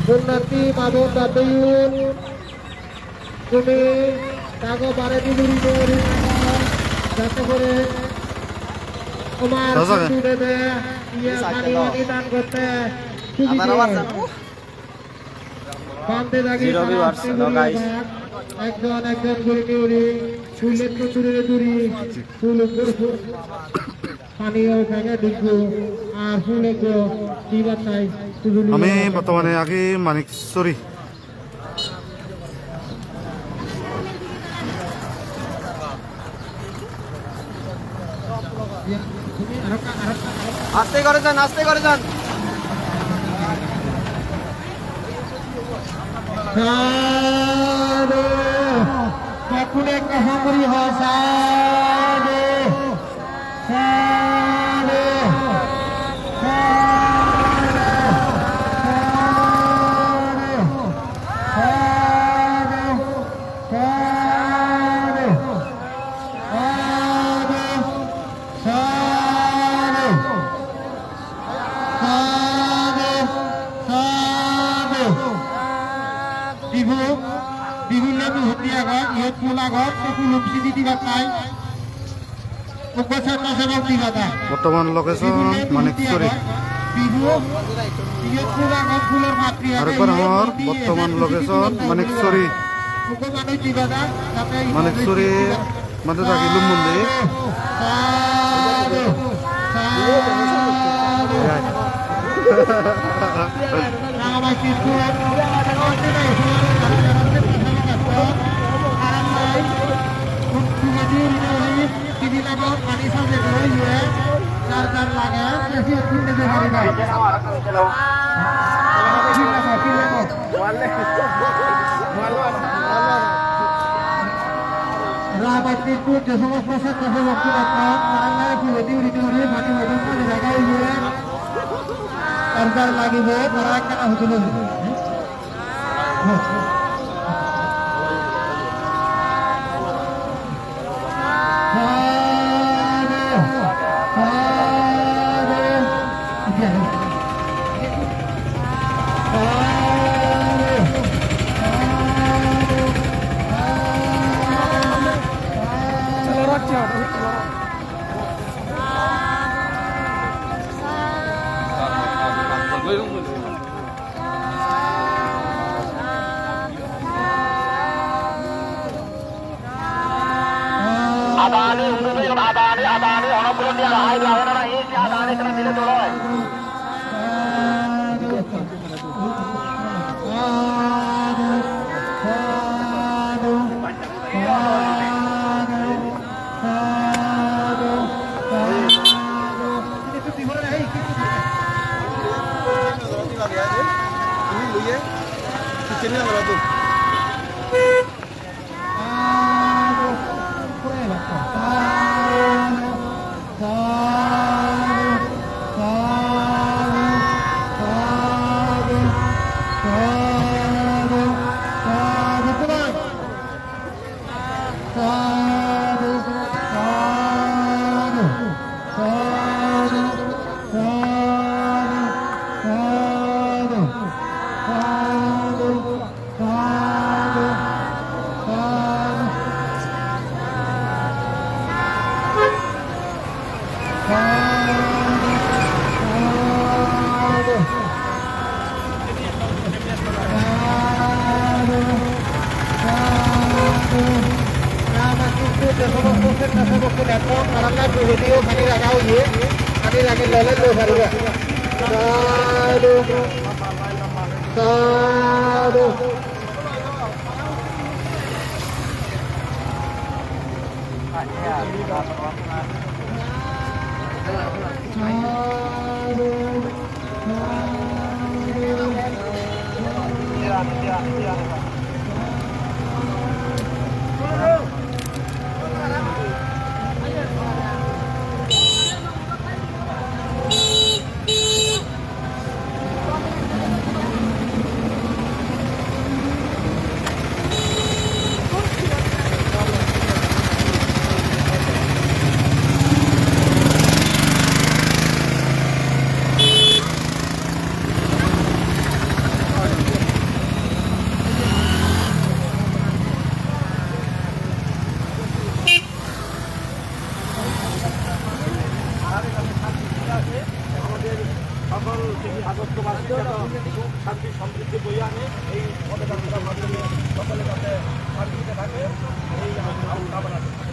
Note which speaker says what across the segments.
Speaker 1: পুণ্যার্থী মাধব দাদয়ুন তুমি তাকে বারে দিবুরি দেবরি যাতে করে তোমার দেবে ইয়ে পানি দান করতে বান্ধে থাকি একজন একজন করে নিউরি ফুলের তো দূরে দূরি ফুল পানীয় ভেঙে ঢুকবো আর ফুলে দিবার চাই।
Speaker 2: আমি বর্তমানে আগে মানিকচুরি
Speaker 3: আস্তে করে যান আস্তে করে যান।
Speaker 1: এখন একটা হাঙ্গরি হয় সাদে সাদে বিভিন্ন আগত ইহত ফুল আগত ফুল উপস্থিতি দিবা চাই স্বেচ্ছাসেবক দিবা তা
Speaker 2: বর্তমান লোকেশন মানিকচুরি আরেকবার আমার বর্তমান লোকেশন মানিকচুরি মানিকচুরি মধ্যে থাকি লুমন্দি
Speaker 1: রাবাতিপুর যে সমস্ত স্বেচ্ছাসেবক জায়গায় সরকার লাগিব তারা একটা হতে
Speaker 4: আদানি অনবরত হাই লাগে না এই যে আদানি করে দিলে তো হয়
Speaker 3: শান্তি সমৃদ্ধি বই আনে এই পদযাত্রার মাধ্যমে সকলে যাতে শান্তিতে থাকে এই কামনা করি।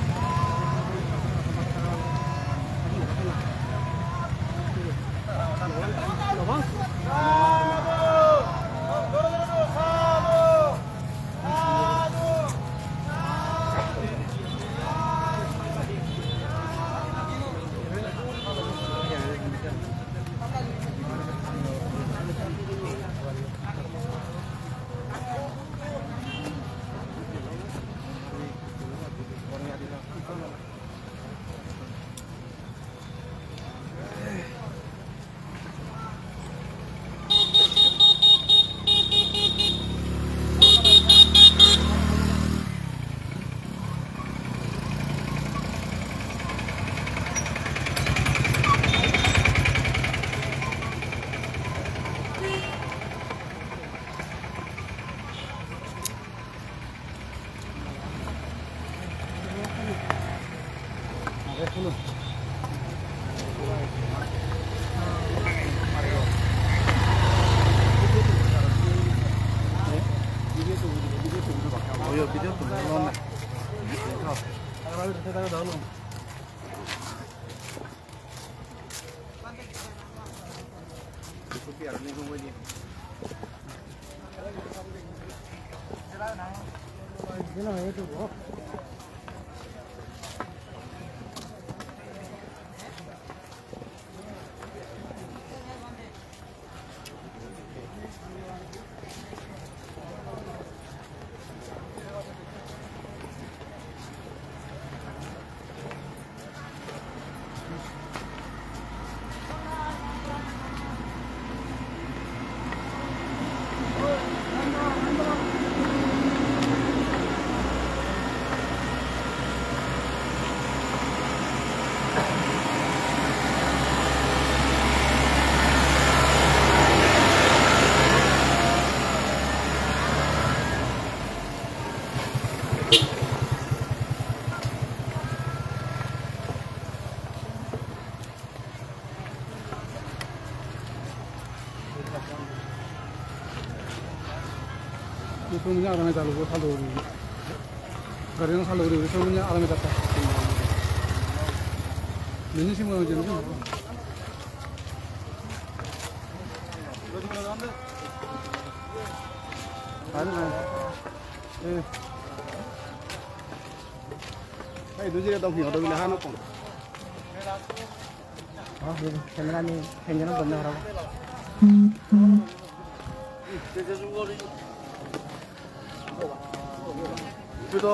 Speaker 5: 소문이 아람에 다르고 살로우리 가리는 살로우리 우리 소문이 아람에 닿다 몇년 심어놓은지는 좀 모르고
Speaker 3: এই দুজিরে দাও কি হতো বলে হানো কোন
Speaker 5: ক্যামেরানি ক্যামেরা বন্ধ করা
Speaker 3: তো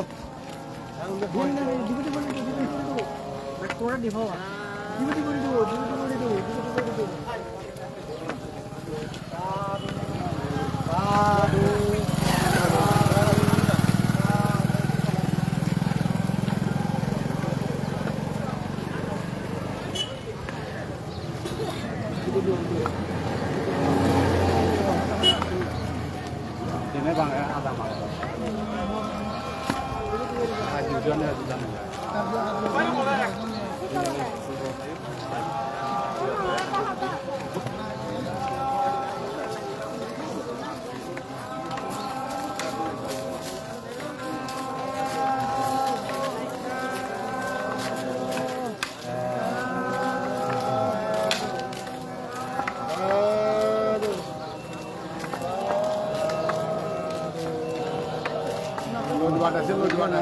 Speaker 3: Ini bang ya ada mal. Ajudannya ajudan. Di mana?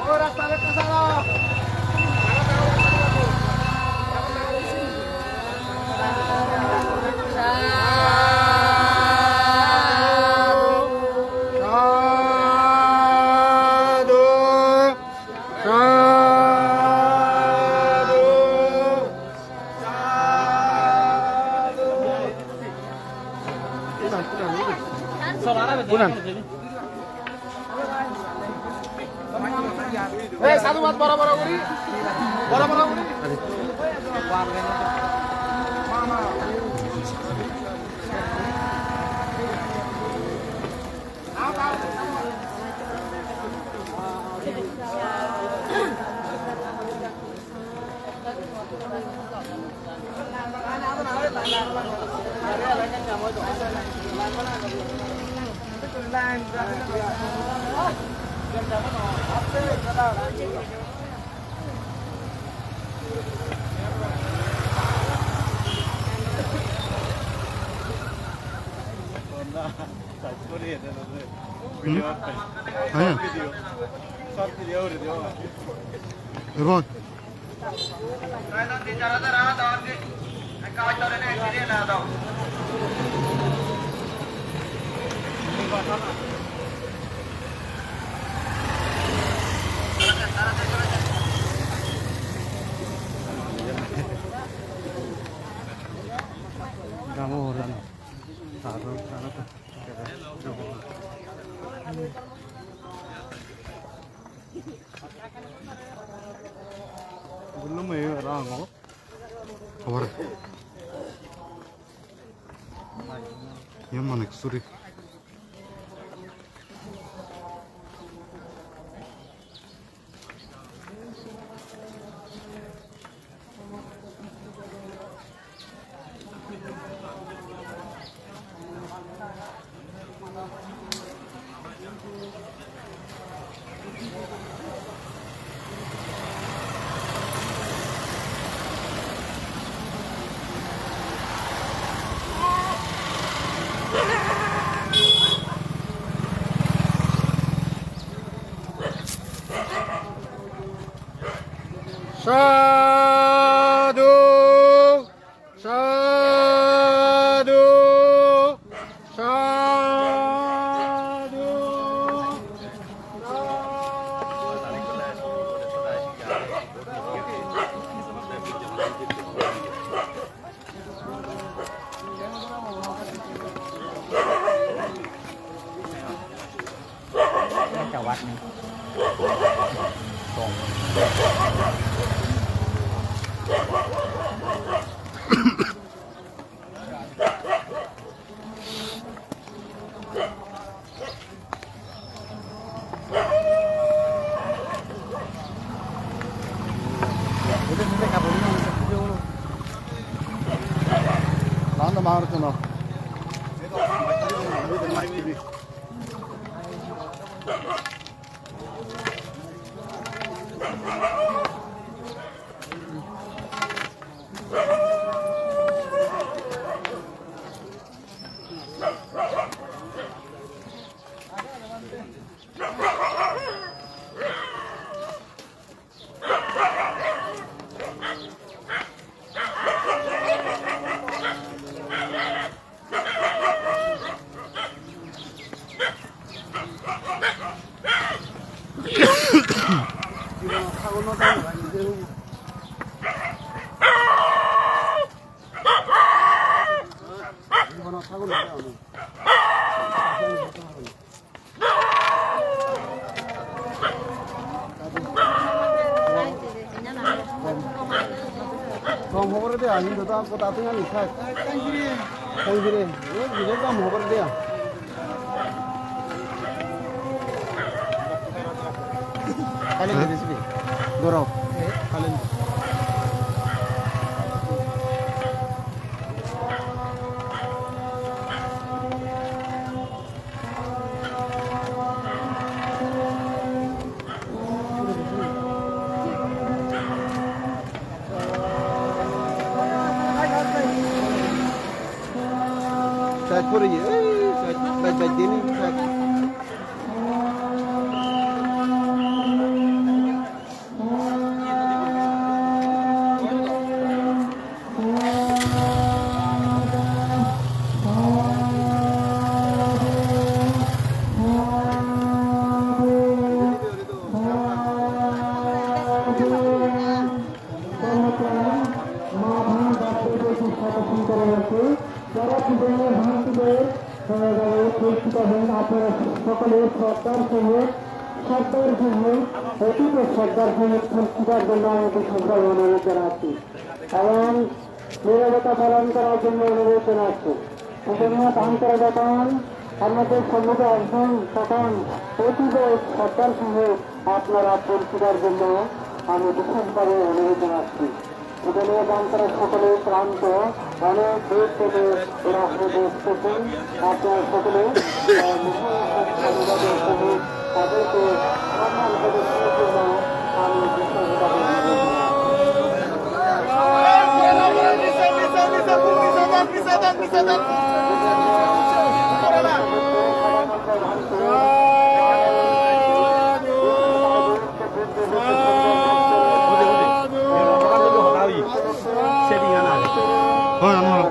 Speaker 3: Oh, rasta ke sana. Eh, satu
Speaker 2: 아니야. 이번
Speaker 5: Kamu orang taruh. Belum ya orang kok.
Speaker 2: 가봐라. 연만 액소리.
Speaker 5: Sadu, sadu, sadu. Chào bác.
Speaker 2: 나한테 말했잖아.
Speaker 5: Không hổ rồi đấy à, nhưng ta có ta tiếng Anh khác. Canh gì đi, nó không hổ rồi đấy à. Kalian di sini, gorok. Kalian. Saya pura je, saya baik-baik dia ni.
Speaker 6: সর্দার সাহেব অতীত সর্দার সাহেব পুরস্কার জন্য আমাদের সবাই অনুরোধ জানাচ্ছি এবং নিরবতা পালন করার জন্য অনুরোধ জানাচ্ছি। সেজন্য দান করা যখন আমাদের সম্মুখে আসবেন তখন অতীত সর্দার সাহেব আপনারা পুরস্কার জন্য আমি বিশেষভাবে অনুরোধ জানাচ্ছি। সেখানে দান করা সকলে ক্লান্ত অনেক দূর থেকে এরা এসেছেন। আপনারা সকলে তাদেরকে সম্মান প্রদর্শনের জন্য আমি বিশেষভাবে
Speaker 2: হয় আমার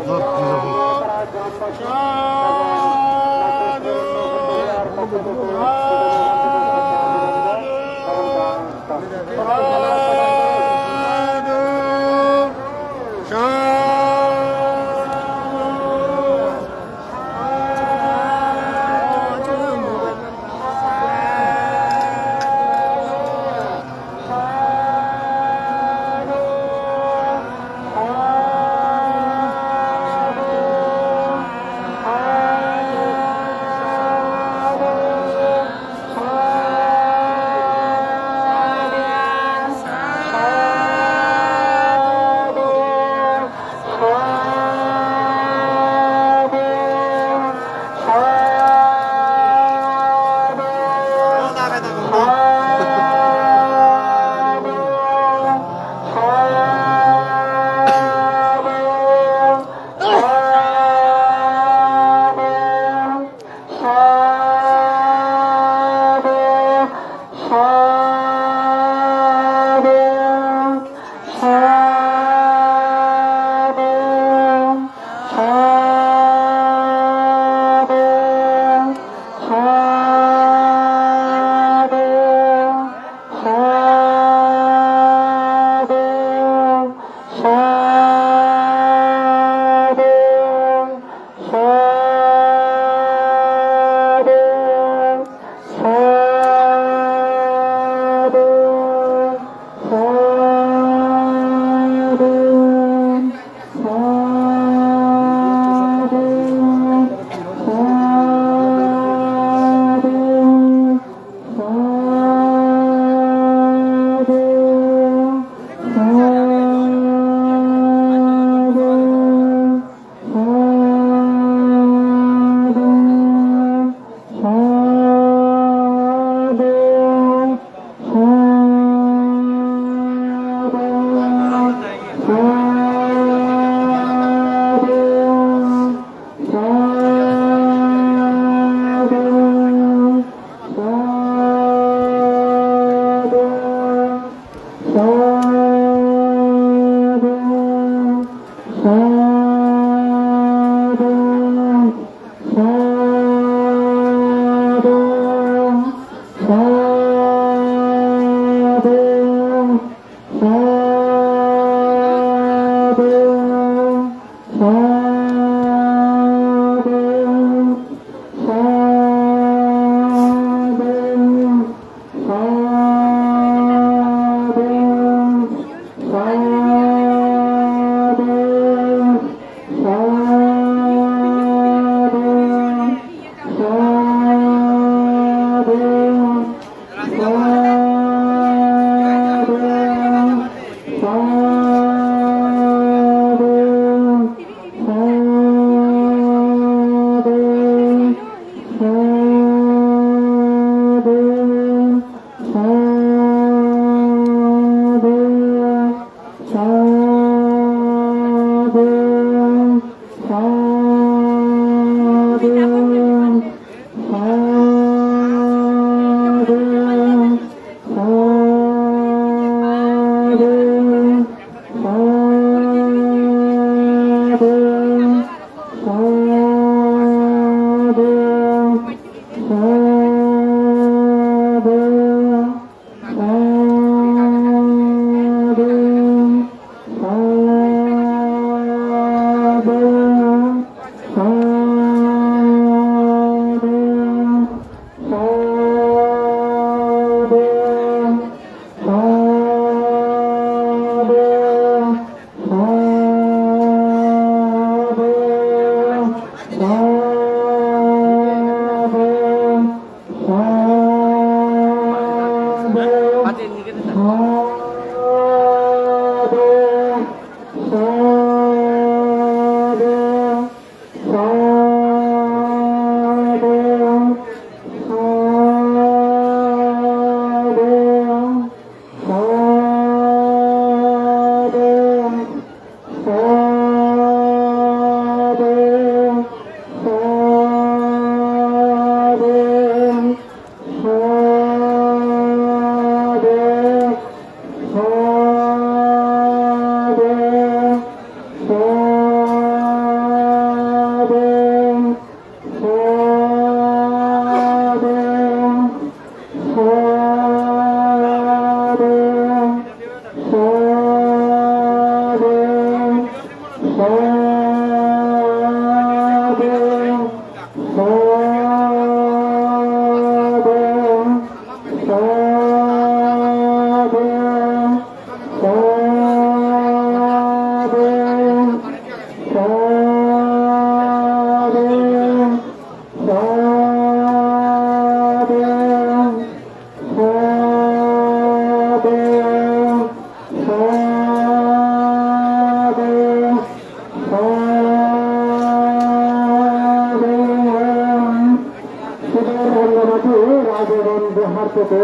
Speaker 6: হার থেকে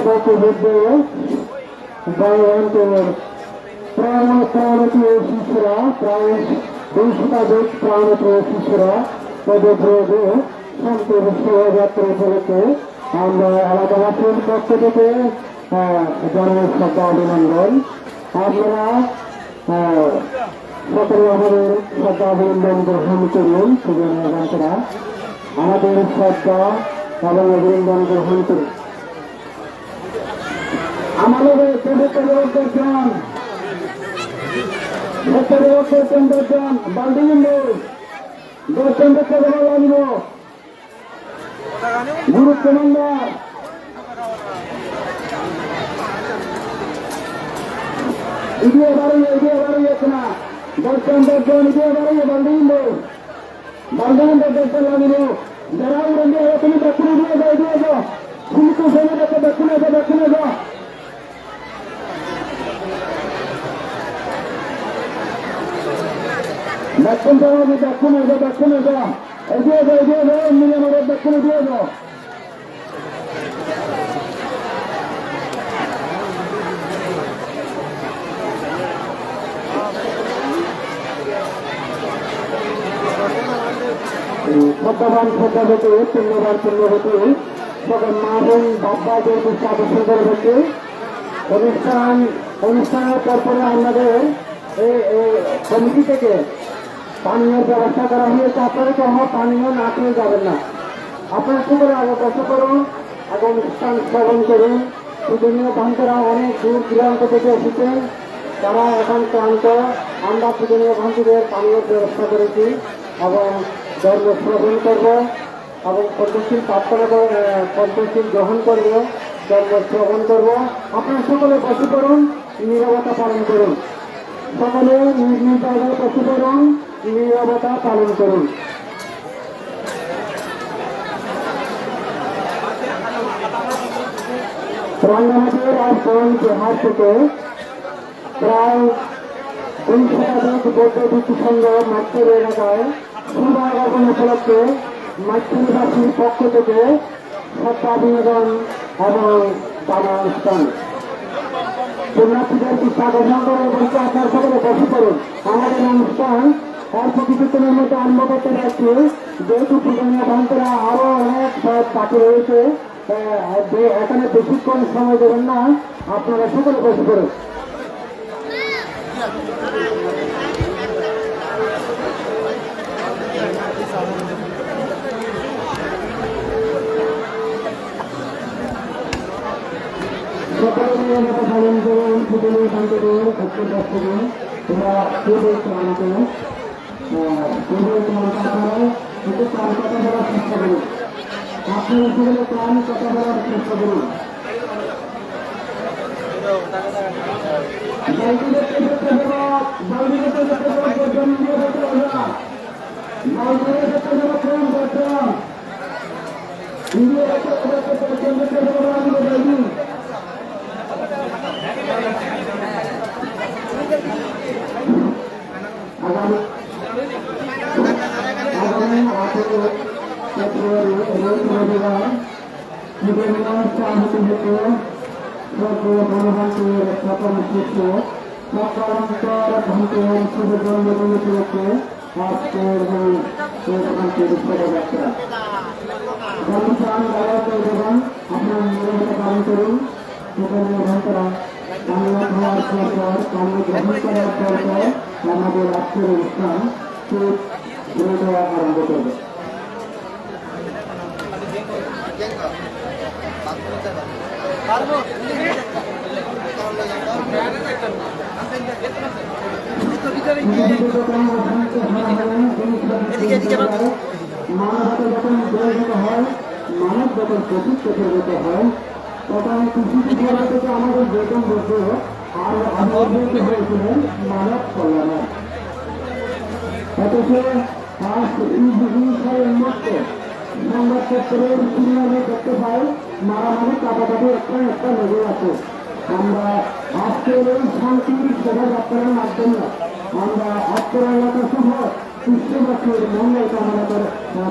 Speaker 6: বছরযুদ্ধে জয়ন্তর প্রাণত শিশুরা প্রায় 200 শতাধিক প্রাণত শিশুরা পদব্রজে শান্তির শোভাযাত্রা উপলক্ষে আমরা এলাকাবাসীর পক্ষ থেকে জানাই শ্রদ্ধা অভিনন্দন। আপনারা সকলে আমাদের শ্রদ্ধা অভিনন্দন গ্রহণ করুন। সুবিধাবাসীরা আমাদের শ্রদ্ধা এবং অভিনন্দন গ্রহণ করুন। আমাদের দর্শন বাল্ডিং দর্শন দেখতে ভালো লাগলো গুরুত্ব নম্বর এগিয়ে বাড়িয়েছে না দর্শন এগিয়ে বাড়িয়ে বাল্ডিং দর্শন লাগিল যারা তুমি দক্ষিণে দিয়ে যাও কিন্তু সেখানে দক্ষিণে যাও দক্ষিণে যা এগিয়ে যাও মিলিয়ে দক্ষিণে দিয়ে যাও। শ্রদ্ধাবান শ্রদ্ধাবতী পুণ্যবতী সকল মা বোন বাব্বাদের আকর্ষণ হচ্ছে অনুষ্ঠানের পরপরে আমাদের কমিটি থেকে পানীয় ব্যবস্থা করা হয়েছে। আপনারা কখনো পানীয় না খেয়ে যাবেন না। আপনারা কি করে আগে বসে করুন, আগে অনুষ্ঠান শ্রবণ করুন। পূজনীয় ভান্তেরা অনেক দূর দূরান্ত থেকে এসেছেন, তারা এখন ক্লান্ত। আমরা পূজনীয় ভান্তিদের পানীয় ব্যবস্থা করেছি এবং ধর্ম শ্রবণ করব এবং পঞ্চশীল প্রার্থনা পঞ্চশীল গ্রহণ করব, ধর্ম শ্রবণ করব। আপনারা সকলে বসে করুন, নীরবতা পালন করুন। সকলে নিজ নিজ জায়গায় বসে করুন, নীরবতা পালন করুন। রাঙ্গামাটির রাজগঞ্জ হাট থেকে প্রায় 2 শতাধিক বৌদ্ধ ভিত্তি সংঘ মাতৃ এলাকায় সুন্দরবন উপলক্ষে মাতৃবাসীর পক্ষ থেকে শ্রদ্ধা বিনোদন এবং দানা অনুষ্ঠান পুণ্যার্থীদের স্বাগত করে বলতে আপনার সকলে বসে করুন। আমাদের অনুষ্ঠান অল্প কিছুক্ষণের মধ্যে আরম্ভ করতে যাচ্ছি। যেহেতু পূজনীয় ভান্তেরা আরো অনেক সব বাকি রয়েছে, এখানে বেশিক্ষণ সময় দেবেন না, আপনারা সকলে বসে করুন। সকলে নিয়মতা পালন করুন। পূজনীয় ভান্তেদের ভক্তের কাছ থেকে তোমরা আমাকে প্রাণ কথা বলার চেষ্টা করুন। আপনারা সকলে প্রাণ কথা বলার চেষ্টা করুন। আপনার নিয়মিত পালন করুন। গ্রহণ করার পর আমাদের আজকের অনুষ্ঠান আরম্ভ করবে। মানবতা যখন প্রয়োজিত হয়, মানব যখন প্রতিষ্ঠিত হয়, তখন কৃষি বিভাগ থেকে আমাদের বেতন বসে আর আবির্ভূত হয়েছিলেন মানব কল্যাণে। অথচ আজ এই উন্মুক্ত সংবাদপত্রের শিরোনামে দেখতে পাই মারামারি কাটাকাটি একটা লেগে আছে। আমরা আজকের এই শান্তির শোভাযাত্রার মাধ্যমে আমরা অত্তর এলাকা সহ বিশ্ববাসীর মঙ্গল কামনা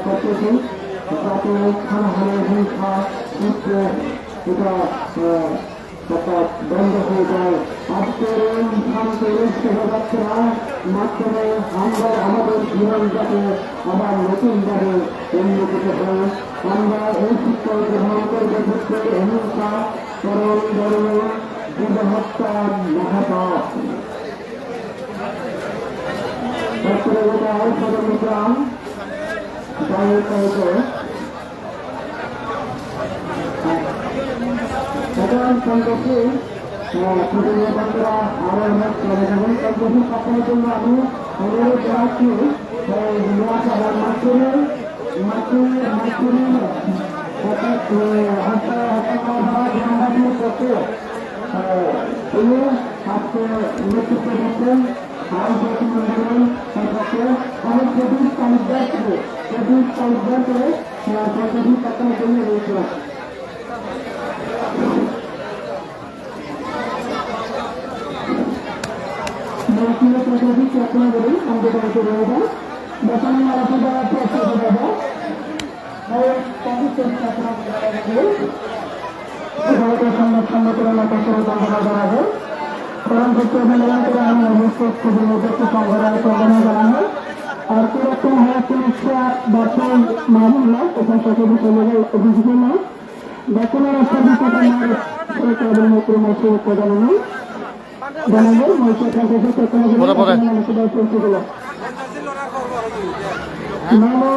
Speaker 6: করতেছি। যাতে খানাহানি হিংসা চিত্রে এটা বন্ধ হয়ে যায়। আজকের এই শান্তি শোভাযাত্রা মাধ্যমে আমরা আমাদের জীবন যাতে আবার নতুনভাবে উন্নতিত হয়। আমরা এই শিক্ষা গ্রহণ করবে ক্ষেত্রে অহিংসা করণ ধর্মীয় জীবহত্যা মহাপাপ তারপরে এটা সদমিগ্রাম এখন সন্তোষী প্রতিনিধি বন্ধুরা আরো অনেক চলে যাবেন। সন্তোষী সপ্তাহের জন্য আমি অনুরোধ জানাচ্ছি নোয়াখালীর মাধ্যমে তিনি আজকে নেতৃত্ব দিচ্ছেন অনেক প্রদীপ তালুকদারকে সন্তোষী সপ্তাহের জন্য রয়েছিলাম। আমাদের বাড়িতে রয়েছে বেতনের আলাদা দ্বারা চেষ্টা করে দেবো সংগঠনের মতো বন্ধনা করা হয়। কারণ মিলন করে আমি অবশ্য খুবই নিজস্ব সংগঠন জানানো আর কিরকম হয় চিকিৎসা বর্তমান মামলা তখন সকল অভিযোগ নয় বেতনের জানানো জানাবেন নমো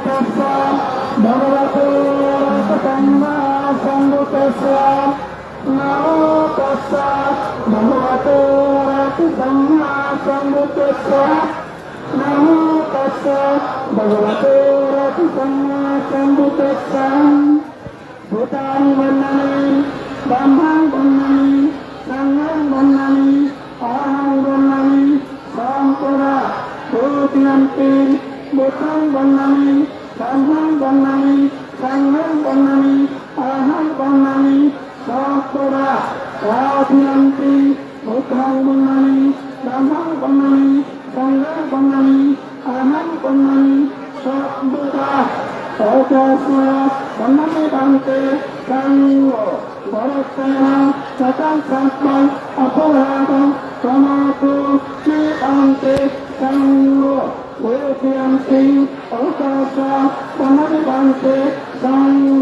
Speaker 6: তস্যা ভগবতে তম্মা সম্বুতস্যা নমো তস্যা ভগবতে তম্মা সম্বুতস্যা নমো তস্যা ভগবতে তম্মা সম্বুতস্যা ভূতানি বন্দানি ব্রহ্মাং বন্দানি সংঘং বন্দানি অহং বন্দানি শঙ্করা ভূতিয়ন্তি ভূতং বন্দানি সংঘং বন্দানি সংঘং বন্দানি অহং বন্দানি শঙ্করা ভূতিয়ন্তি ভূতং বন্দানি ব্রহ্মাং বন্দানি সংঘং বন্দানি অহং বন্দানি শঙ্করা বন্দানি বান্তে সংঘ ভরতেনা সতং সংস্মং অপরাধং সমাপু শ্রীকান্তে সংঘ ভূতিয়ন্তি অকাশা বন্দানিবান্তে সংঘ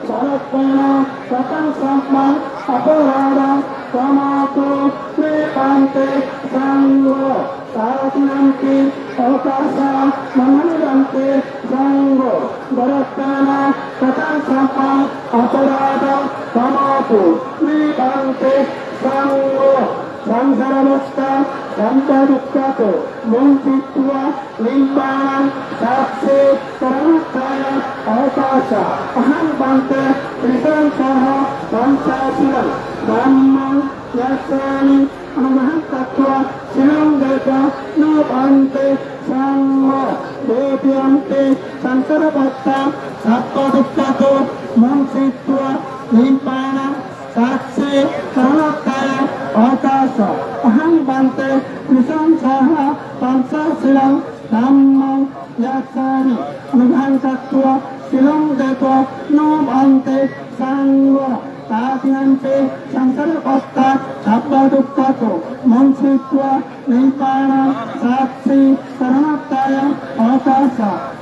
Speaker 6: ভরতেনা সতং সংস্মং অপরাধং সমাপু শ্রীকান্তে সংঘ তারতিয়ন্তি অকাশা বন্দানিবান্তে সংঘ ভরতেনা সতং সংস্মং অপরাধং সমাপু শ্রীকান্তে সংঘ সংসারাবস্থা সন্তদুঃখাত মুঞ্চিত্বা লিম্বাণাং সাক্ষে করণোত্থায় অবকাশ অহং বান্তে ত্রিসংসাহ সংসাশীলং ব্রহ্মং যস্যামি অনুগ্রহং তত্ত্বা শিলং দেশ ন বান্তে সংঘ ভূতিয়ন্তে সংসারাবস্থা সন্তদুঃখাত মুঞ্চিত্বা লিম্বাণাং সাক্ষে করণোত্থায় অবকাশ অহং বান্তে ত্রিসংসাহ সংসাশীলং ব্রহ্মং যস্যামি অনুগ্রহং তত্ত্বা শিলং দেশ ন বান্তে সংঘ তাতিয়ন্তে সংসারপস্তা সর্বদুঃখত মুঞ্চিত্বা নিপাণাং সাক্ষী করণোত্থায় অবকাশ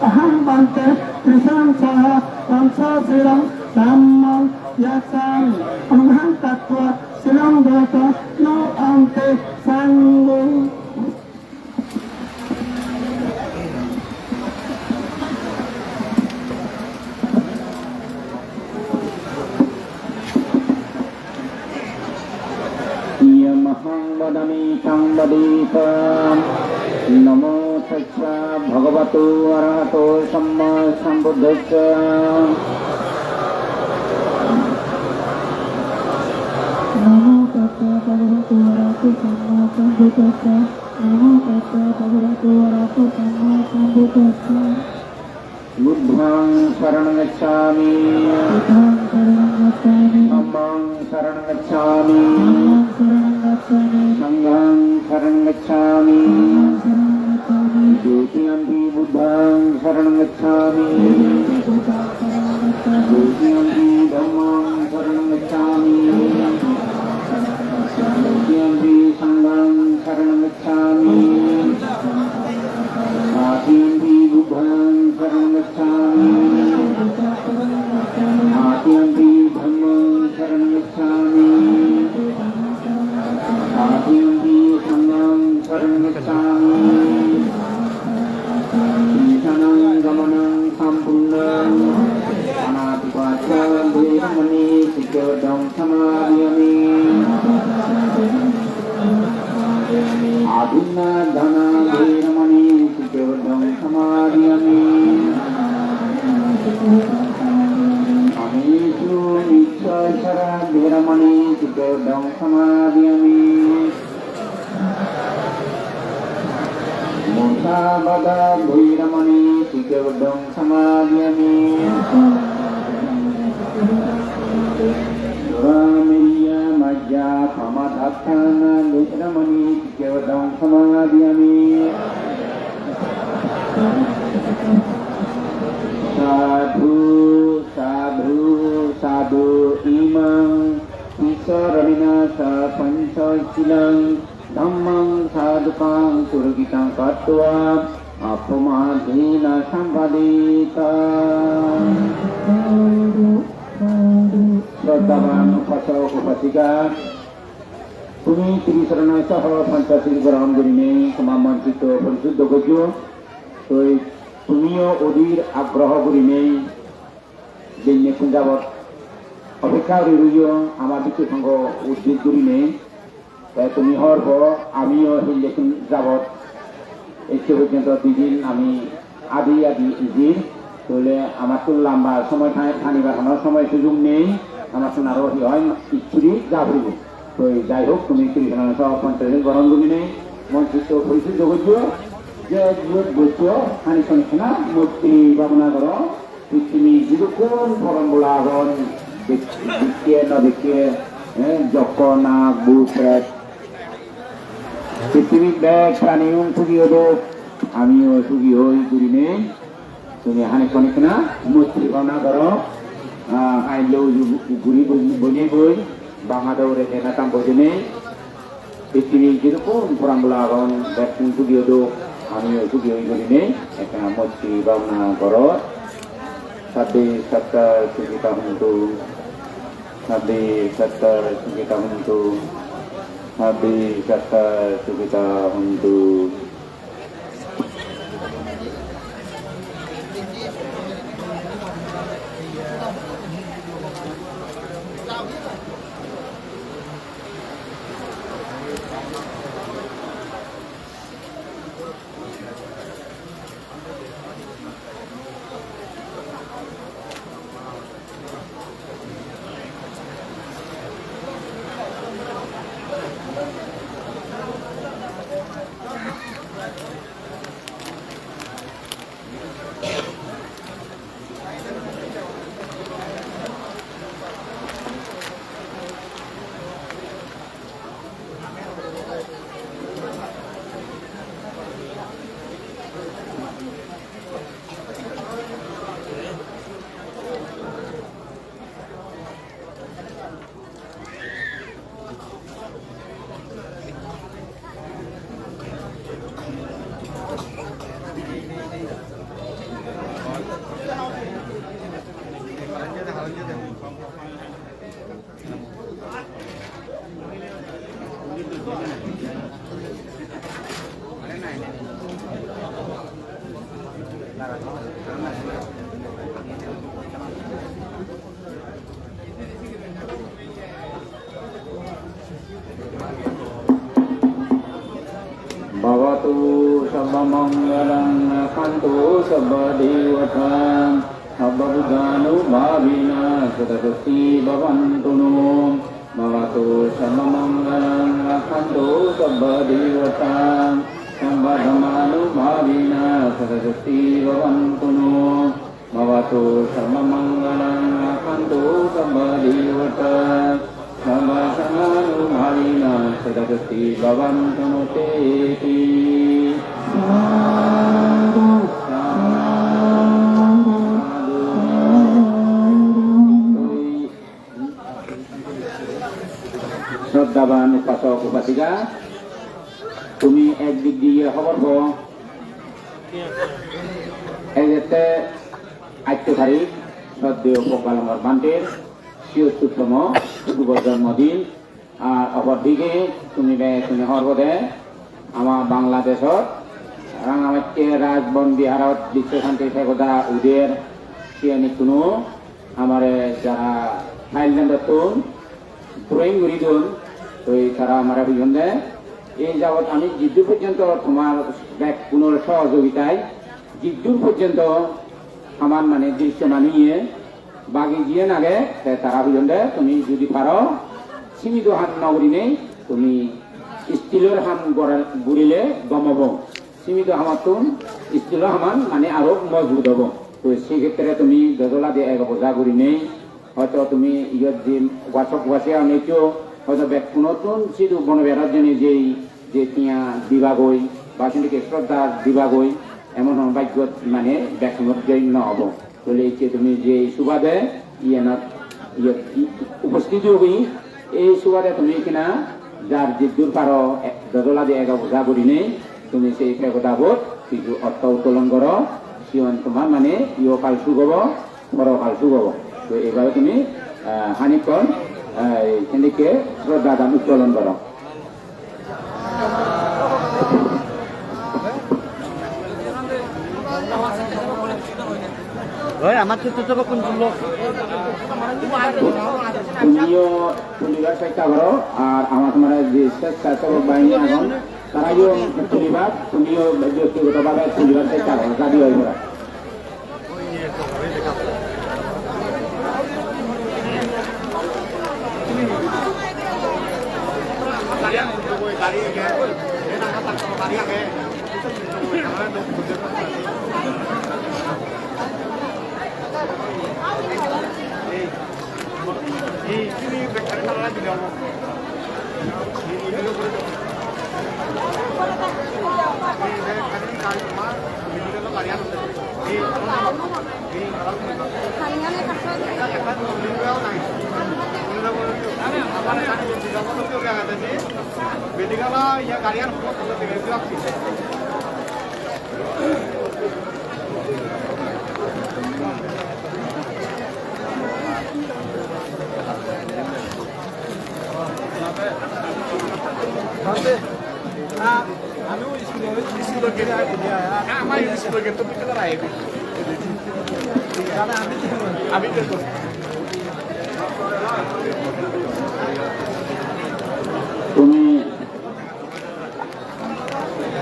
Speaker 6: অহং বান্তে ত্রিসংসাহ সংসাশীলং ব্রহ্মং যস্যামি অনুগ্রহং তত্ত্বা শিলং দেশ ন বান্তে সংঘ।
Speaker 7: ইয়মহং বদামি সংবদিতাম নমো তস্যা ভগবতো অরহতো সম্মা সম্বুদ্ধস্য
Speaker 6: নমো তস্যা ভগবতো অরহতো সম্মা সম্বুদ্ধস্য নমো তস্যা ভগবতো অরহতো সম্মা সম্বুদ্ধস্য
Speaker 7: বুদ্ধং শরণং গচ্ছামি
Speaker 6: বুদ্ধং শরণং গচ্ছামি
Speaker 7: ধম্মং শরণং গচ্ছামি
Speaker 6: ধম্মং শরণং গচ্ছামি
Speaker 7: সংঘং শরণং গচ্ছামি
Speaker 6: শরণং গচ্ছামি
Speaker 7: দ্বিতীয়ম্পি বুদ্ধং শরণং গচ্ছামি
Speaker 6: বুদ্ধং
Speaker 7: Adhyampi Sangham Saranam Gacchami Ishanam Gamanam Sampunnam Anatipacha Veramani Sikhodam Samadhyami Adhinna Dhana Veramani Sikhodam Samadhyami Amishu Nichchara Veramani Sikhodam Samadhyami Musabada Veramani Sikhodam Samadhyami Duramiriya Majja Kamadhattana Veramani Sikhodam Samadhyami Sadhu Sadhu Sadhu Imam Isaranina Sa Pancha Silang Dhammang Sadhukang Surgitang Katwa Apamadhina Sampadita Shraddhavan Upasok Upasika Tumi Trisarana Saha Panchasiri Graham Gurine Samamanchito Parishuddha Gajyo Toi তুমিও অধীর আগ্রহ করি নেই দিনে যাবৎ অপেক্ষা রইল আমার কিছু সঙ্গ উদ্যোগ করি নেই তাই তুমি হওয়ার পর আমিও সেই লেখুন যাবৎ এসে পর্যন্ত দুদিন আমি আদি ইজির তাহলে আমার তো লম্বা সময় থানিবার সময় সুযোগ নেই আমার তো আরো হয় ইচ্ছুরি যা করিব তো যাই হোক তুমি সব পঞ্চায়েত গ্রহণ করি নেই মঞ্চিত পরিচিত যোগ্য যে বৈশ্য হানি শোনা মূর্তি ভাবনা করো পৃথিবী যেরকম ফরমগুলা হন দেখিয়ে না দেখিয়ে যক নাক বুক পৃথিবীর ব্যাগ প্রাণীও সুখী হলো আমিও সুখী হই করি নেই তুমি হানি শোনা মূর্তি ভাবনা করো আইলেও ঘুরি বলি বই বাঙা দৌড়ে নেতাম বোঝে নেই পৃথিবী যেরকম ফরমগুলা হন ব্যাগ সুখী হলো আমিও সুখী হই করি নেই একটা মূর্তি ভাবনা করো সাথে সত্তর সুখিতা হুন্তু সাথে সত্তর সুখিতা হুন্তু সাথে সত্তর সুখিতা হুন্তু Bhavatu sabbamangalam kantu sabbadevatan sabbabudhanu bhavina sadasati bhavantuno Bhavatu sabbamangalam kantu sabbadevatan sabbadhamanu bhavina sadasati bhavantuno Bhavatu sabbamangalam kantu sabbadevatan Samadhamanu bhavina sadagati bhavantuno teti Sadhu শ্রদ্ধাবান উপাসক উপাসিকা তুমি একদিক দিয়ে খবর গো এই যে 8 তারিখ শ্রদ্ধেয় গোপালঙ্গর বান্টের 76তম শুভ জন্মদিন আর অপরদিকে তুমি তুমি সর্বদে আমার বাংলাদেশত রাঙামাটিকে রাজবন বিহারত বিশ্ব শান্তি একতা উদের সিয়ানি কোনো আমার যারা থাইল্যান্ডত তুন ড্রয়িং করি তুন তো তারা আমার বুঝে এই যাবৎ আমি জিদ্দুর পর্যন্ত তোমার পুনর সহযোগিতায় জিদ্দুর পর্যন্ত আমার মানে দৃশ্য মানিয়ে বাকি গিয়ে নাগে তারা বুঝে তুমি যদি পারো সীমিত হাত নগরী নেই তুমি স্টিলের হাম গুড়িলে গমাব সীমিত হামার তুন স্টিলের হামান মানে আরো মজবুত হব তো সেক্ষেত্রে তুমি দোদলা দিয়ে এক বোঝা করি নেই হয়তো তুমি ইয়ত যে ওয়াশক ওয়াশে অনেকেও হয়তো নতুন সিধু বনবেড়ার জন্য যেই যে তিয়া দিবাগই বা কিন্তু শ্রদ্ধা দিবাগই এমন বাক্য মানে ব্যাকুণত নহব তাহলে তুমি যে সুবাদে ইয়ানত উপস্থিত হবি এই সুবাদে তুমি কিনা যার জিদ্দুর পারো দোদলা দিয়ে এক বোঝা করি নেই তুমি সেই একতাবোধ কিছু অর্থ উত্তোলন করো সিয়ন তোমার মানে ইয় কাল সুগব বড় কাল সুগব তো এবারে তুমি হানিকন সেদিকে শ্রদ্ধা দান উত্তোলন করো
Speaker 5: আমার ক্ষেত্রে তো কোন লোক
Speaker 7: তুমিও তুলিবার চেষ্টা করো আর আমার তোমার যে স্বেচ্ছাসেবক বাহিনী এখন তারাও তুলিবার তুমিও ব্যক্তিগতভাবে তুলিবার চেষ্টা করো দাবি হয়ে পড়া তুমি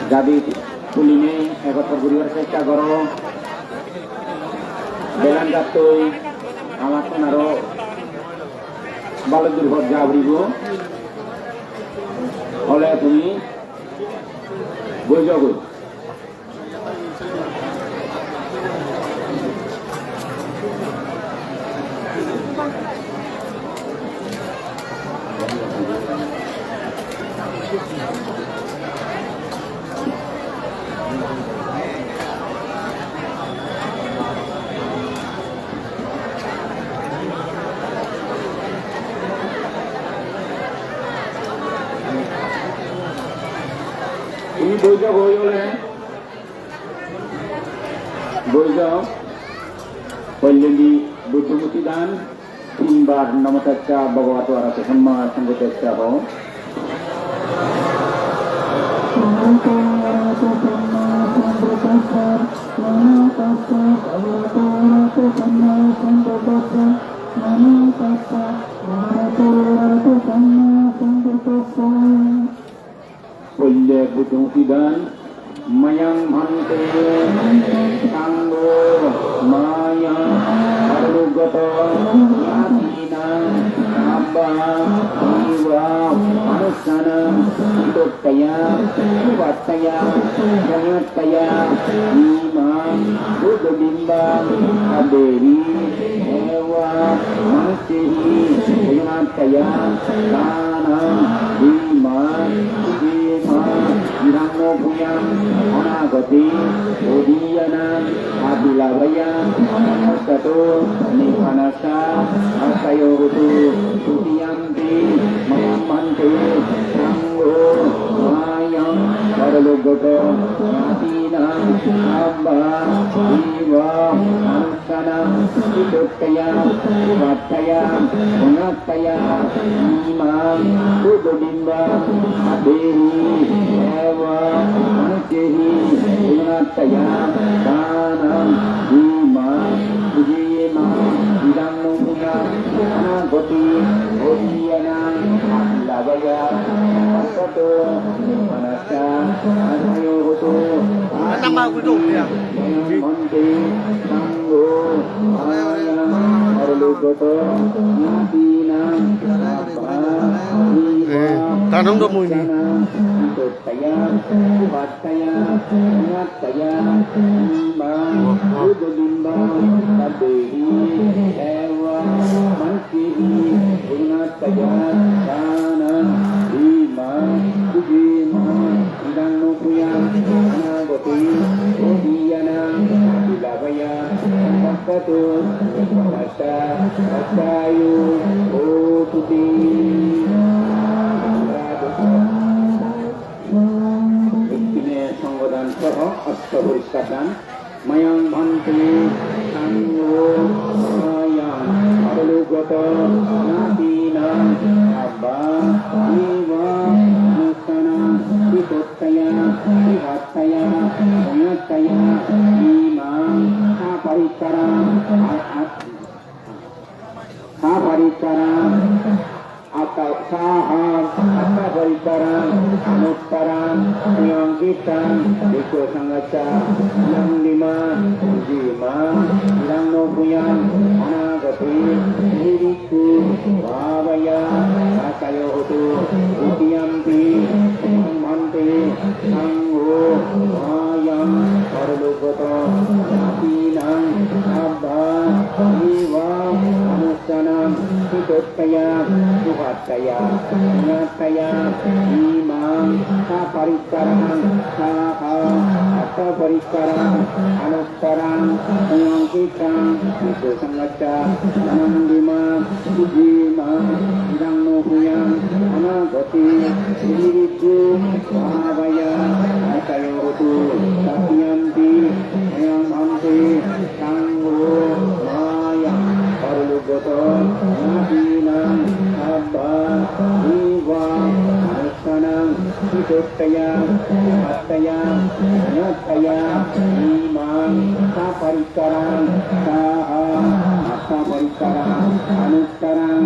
Speaker 7: দাবি তুলি নেই একত্র করিবার চেষ্টা করো বেলান যাত্রই আমার আরো ভালো দুর্ভর যাবরিব হলে তুমি বৈজগ তুমি বৈজক হয়ে গেলে বৈজক কল্যাণী বুদ্ধমূর্তি দান তিনবার নমতাচ্ছা ভগবত আরাতে সম্মান সঙ্গতাচ্ছা হও কল্যে বুদ্ধমূর্তি দান ময়ং ভান্তে সাঙ্গো মায়া অরুগত জ্ঞাতিনাং আব্বা ইবা অনুষ্ঠানং ইতোক্তয়া ইবাত্তয়া জয়ত্তয়া ইমাং বুদ্ধবিম্বাং আদেবী এবা মনুষ্যেহি জয়ত্তয়া দানং ইমাং Iramo puyang onagati odiyana abilabaya astato nipanasa asayotu sutiyanti mamante sanggo mayang paralogoto natina abba jiwa anusana Pitutaya Vataya Unataya Imam Udodimba Adehi Eva Manuchehi Unataya Danam Imam Ujima Idamuna Anagoti Odiyana Lavaya Asato Manasa Anayoto
Speaker 5: Nama aku duduk dia.
Speaker 7: Monte Sanggo Arulugoto Natina
Speaker 5: Tanam dah mui ni.
Speaker 7: Pitutaya Vataya Unataya Imam Udodimba Adehi Eva Manuchehi Unataya Danam Imam Ujima Idamuna Anagoti Odiyana Ilavaya Makato Masa Asayu Otuti Iktine Sanggodan Soho Astagfirullah Mayang Bhante Sanggo Mayang Arulugoto Natina Abba Iwa Nusana Pitutaya Vataya Unataya Imam Aparikara atau saham atau berikarang anuttaran yang kita itu sangatca yang lima jima yang nopuyang anagati diriku wabaya akayo itu utiampi mante sanggo ayam parulugoto natinang abba iwa anusanam pitutaya Vataya Unataya Imam Saparikaran Saha Atau Parikaran Anuttaran Mengangkitan Itu sangatca Anandima Ujima Idang Nuhuyang Anagoti Diriku Wahabaya Akayotu Satyampi Mayang Bhante Sanggo Mayang Parulugoto Natinang Abba Iwa Anusanam Pitutaya Vataya Unataya Imam Saparikaran Saha Saparikaran Anuttaran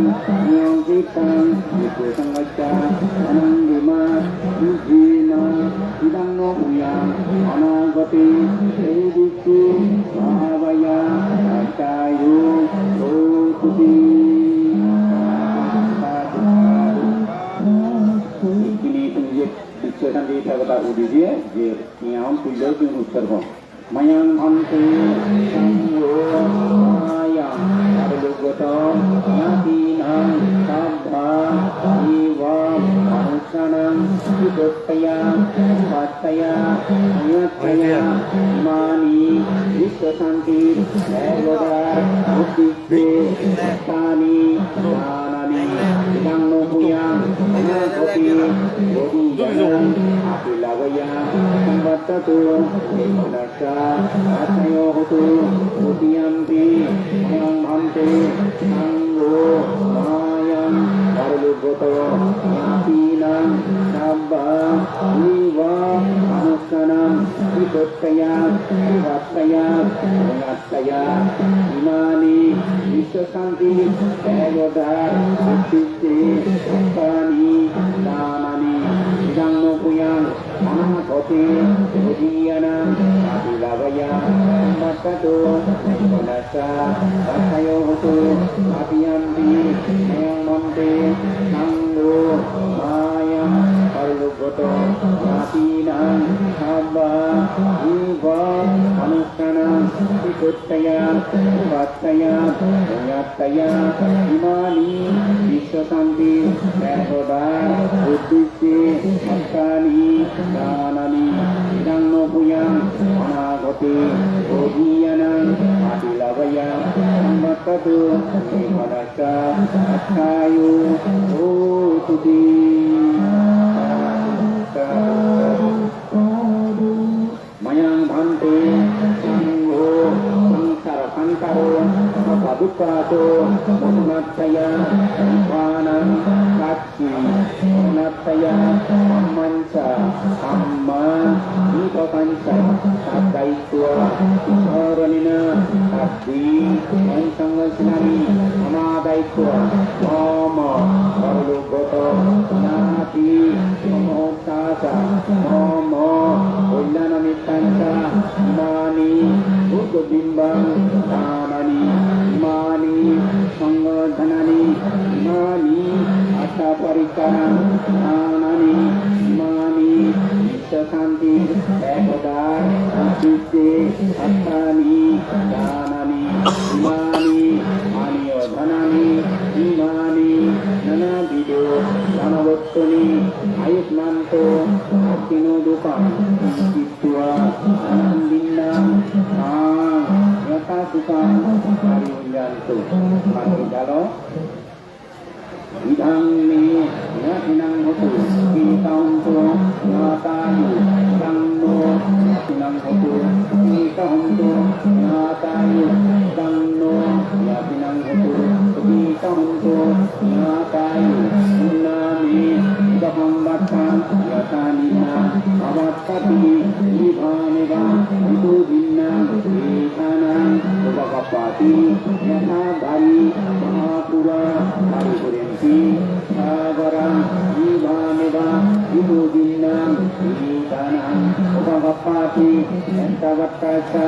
Speaker 7: Mengangkitan Itu sangatca Anandima Ujima Idang Nuhuyang Anagati Diriku Wahabaya Akayu Otuti Nanti saya kata dia, yang pilih di utara. Mayang Bhante Sanggo Mayang Arulugoto Natinang Abba Iwa Anusanam Pitutaya Vataya Unataya Imani Viswasanti Egodar Uddhite Tani Tanani Idang Nopuyang Anagoti Odiyana Apilavaya Samvatatu Manasa Asayohotu Utiyampi Mayang Bhante Sanggo Mayang Arulugoto Natinang Abba Iwa Anusanam Pitutaya Vataya Unataya Imani Viswasanti Egodar Uddhite Tani Tanani Idang Nopuyang Anagoti Odiyana Apilavaya Samvatatu Manasa Asayohotu Utiyampi Mayang Bhante Sanggo Mayang Arulugoto Natinang Abba Iwa Anusanam Pitutaya Vataya Unataya Imani Viswasanti Egodar Uddhite Tani Tanani Idang Nopuyang Anagoti Odiyana Apilavaya Samvatatu Manasa Asayu Otuti Mayang Pato, Mataya, Wanam, Kaki, Nataya, Mansa, Amma, Nipapansa, Sakaitua, Soranina, Abdi, and Sangasinami, Amadaitua, Mama, Parugoto, Nati, Momotasa, Momo, Ulanamitansa, Mani, Ugobimbang, Tanani, Mani, Sangadhanani, Mani, Ataparikaram, Tanani, Mani, Shakanti, Ekadar, Asite, Atani, Tanani, Mani, Mani Odhanani, Imani, Nanabido, Nanavottoni, Ayutmanto, Akino Dukan, Kitua, Anandina, Yakasukan, Ariyanto, Marigalo, Idangni, Natinang Hotu, Kitaunto, Natayu, Dangno, Natinang Hotu, Kitaunto, Natayu, Dangno, Natinang Hotu, Kitaunto, Natayu, Unami, Gapambatan, Yatanina, Avatati, Ibanega, Itudina, Itanan, Ubakapati, Yatabari, Mahapura, Haripurensi, Sagaran, Ibanega, Itudina, Itanan, Ubakapati, Yatavatasa,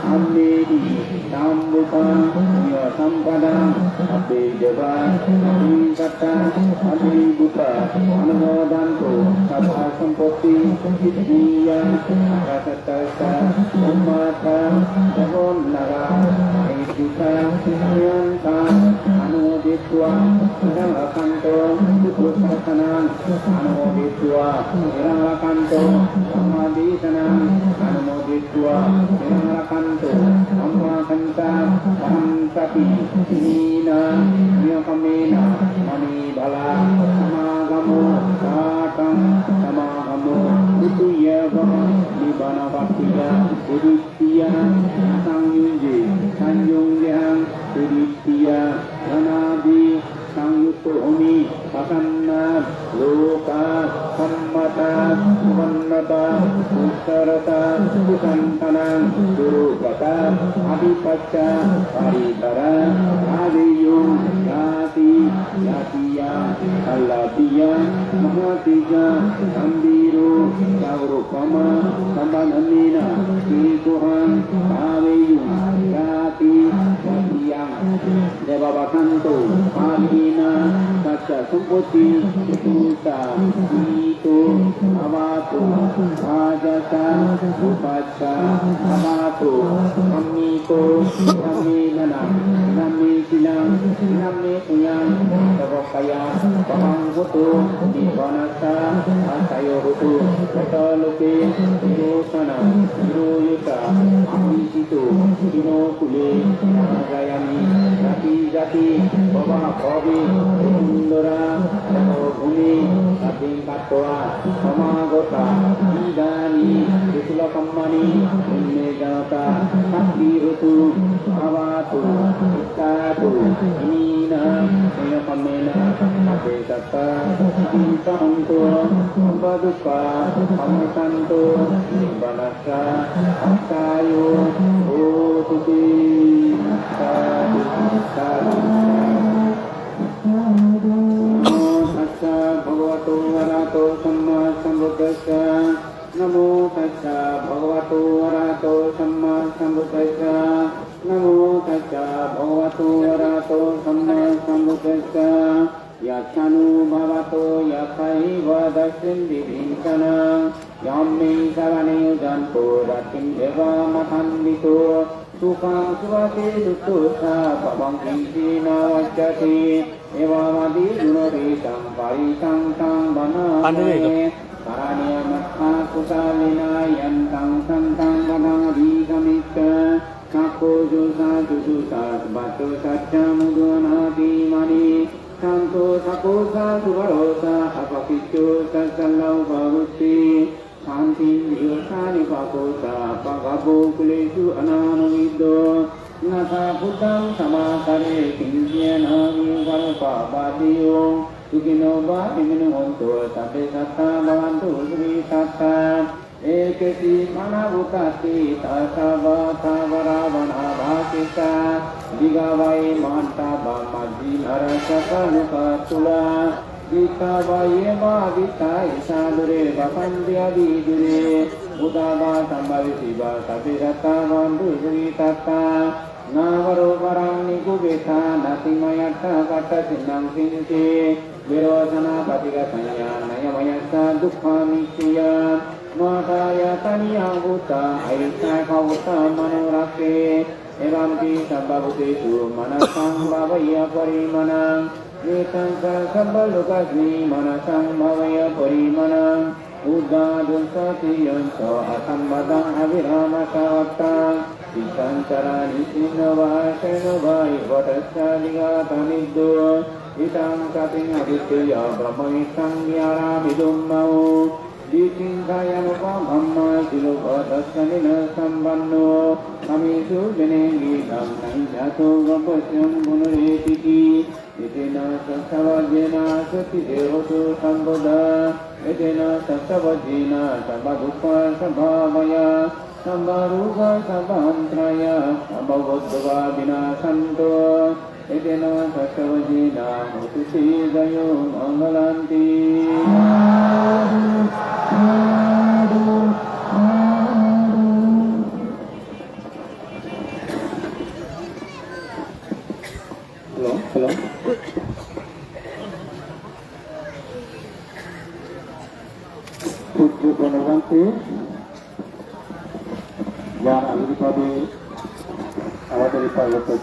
Speaker 7: Amedi, Tambukan, Yasampadang, Abedeva, Abikata, Abibuka, Anumodanto, Sabha Sampoti, Vidya, Akasatasa, Ummata, Jagon Naga, Aituka, Yanta, Anumoditwa, Iralakanto, Putrasanan, Anumoditwa, Iralakanto, Amadisanan, Anumoditwa, Iralakanto, Ammakanta, Pahamsapi, Nina, Niyakamena, Manibala, Samagamo, Satang, Samagamo, Utuyava, Nibanavatiya, Uditya, Sangyunji, Sanjungyang, Uditya, Nanabi, Sangyuto Omi, Pasanna, Loka, Sammata, Suvannata, Usarata, Usantana, Durukata, Adipacca, Paritara, Adiyum, Yati, Yatiya, Alatiya, Mahatija, Sambiru, Saurukama, Sambanamina, Kikuhan, Aviyum, Yati, Yatiyang, Devabakanto, Adina, Sacha Sampoti, Tusa, Ito, Avato, Ajasa, Upacha, Avato, Amiko, Aminana, Nami Silang, Nami Uyang, Tavokaya, Pamanghutu, Nibanasa, Asayo Hutu, Kataloke, Hirosana, Hiroyuta, Amisitu, Hinokule, Nagayani, Jati Jati, Baba Kobi, Sundara, Bhumi, Abing Katwa, Samagota, Idani, Kisula Kammani, Unnegata, Sakti Rutu, Avatu, Ittatu, Inina, Neyakamena, Abesata, Insahanto, Ambaduka, Amasanto, Imbanasa, Asayo, Otuti, Sadu, Sadu, Namo tassa bhagavato arahato samma sambuddhassa. Namo tassa bhagavato arahato samma sambuddhassa. Namo tassa bhagavato arahato samma sambuddhassa. Yachanu bhavato yathaiva dashin divinsana. Yamme sarane janto ratim eva mathandito. Sukha suvati dutusa pabang kinsina vajjati. Evamadi gunarisam parisam tang banane. Karaniya matha kusalina yantang santang badang adhigamita. Kako jusa jusa sebato sacha mudhanati mani. Santo sakosa suvarosa apakicho sasalau bagusti. Santi yosa nipakosa pagabo kulesu ananumido. Nasa Buddham Samakare Kinjena Vivarpa Badiyo Tukino Bhiminu Honto Sabe Satta Bhavantu Sri Satta Ekati Manavutati Tasava Tavaravana Bhakita Digavai Manta Bhamaji Narasaka Lukatula Gita Vayeva Gita Isadure Bapandya Vidure Udava Sambhavisiva Sabirata Vandu Sri Tatta Navaro Varani Gubeta Natimayata Kata Sinam Sinti Virosana Patika Sanya Nayamayasa Dukha Misya Mataya Taniya Bhuta Aisa Kauta Manurake Evanti Sambhavutesu Manasang Bhavaya Parimanang Nitangka Sambhalukasmi Manasang Bhavaya Parimanang Uddhadun Satiyansa Asambadang Abhirama Savakta Isanchara Nisinava Senavai Vatasya Ligataniddu Itang Kating Aditya Brahmanisang Yaramidum Mau Dicintayanupa Bhamma Silupatasya Nina Sambanno Kamisu Benengi Dhammainyato Gampasyam Gunaretiki Itina Sasavajena Sati Devotu Sambuddha Itina Sasavajena Sabadukha Sabhavaya Sambaruga Sabhantraya Sabhavoddhava Vinasanto Itina Sasavajena Mutusi Dayo Mangalanti Hello. Putri Pranawati yang ahli pada awal dari Pak Dr.